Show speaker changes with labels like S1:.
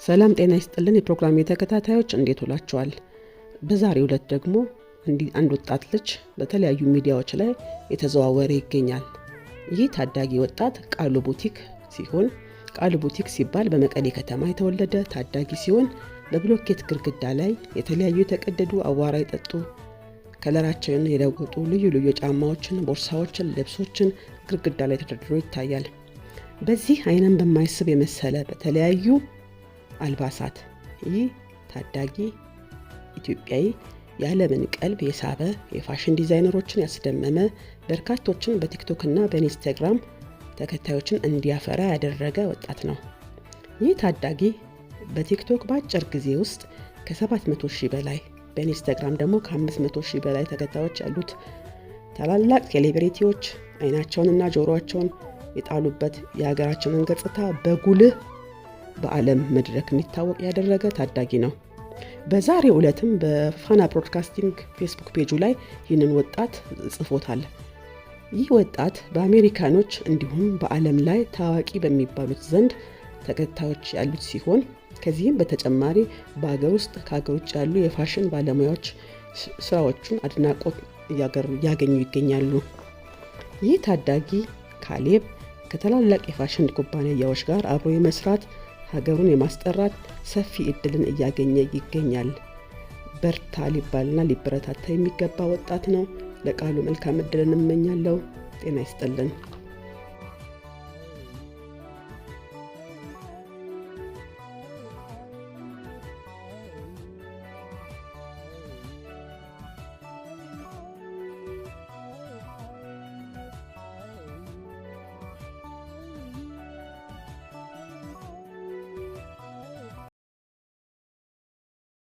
S1: ሰላም ጤና ይስጥልን የፕሮግራም ተከታታዮች እንዴት ውላችኋል? በዛሬው ዕለት ደግሞ አንድ ወጣት ልጅ በተለያዩ ሚዲያዎች ላይ የተዘዋወረ ይገኛል። ይህ ታዳጊ ወጣት ቃሉ ቡቲክ ሲሆን ቃሉ ቡቲክ ሲባል በመቀሌ ከተማ የተወለደ ታዳጊ ሲሆን በብሎኬት ግድግዳ ላይ የተለያዩ የተቀደዱ አዋራ የጠጡ ከለራቸውን የለወጡ ልዩ ልዩ ጫማዎችን፣ ቦርሳዎችን፣ ልብሶችን ግድግዳ ላይ ተደርድሮ ይታያል። በዚህ አይንን በማይስብ የመሰለ በተለያዩ አልባሳት ይህ ታዳጊ ኢትዮጵያዊ የዓለምን ቀልብ የሳበ የፋሽን ዲዛይነሮችን ያስደመመ በርካቶችን በቲክቶክ እና በኢንስታግራም ተከታዮችን እንዲያፈራ ያደረገ ወጣት ነው። ይህ ታዳጊ በቲክቶክ በአጭር ጊዜ ውስጥ ከ700,000 በላይ በኢንስታግራም ደግሞ ከ500,000 በላይ ተከታዮች ያሉት ታላላቅ ሴሌብሪቲዎች አይናቸውንና ጆሮአቸውን የጣሉበት የሀገራችንን ገጽታ በጉልህ በዓለም መድረክ እንዲታወቅ ያደረገ ታዳጊ ነው። በዛሬው ዕለትም በፋና ብሮድካስቲንግ ፌስቡክ ፔጁ ላይ ይህንን ወጣት ጽፎታል። ይህ ወጣት በአሜሪካኖች እንዲሁም በዓለም ላይ ታዋቂ በሚባሉት ዘንድ ተከታዮች ያሉት ሲሆን ከዚህም በተጨማሪ በአገር ውስጥ ከሀገር ውጭ ያሉ የፋሽን ባለሙያዎች ስራዎቹን አድናቆት ያገኙ ይገኛሉ። ይህ ታዳጊ ካሌብ ከታላላቅ የፋሽን ኩባንያዎች ጋር አብሮ የመስራት ሀገሩን የማስጠራት ሰፊ እድልን እያገኘ ይገኛል። በርታ ሊባልና ሊበረታታ የሚገባ ወጣት ነው። ለቃሉ መልካም እድልን እመኛለሁ። ጤና ይስጥልን።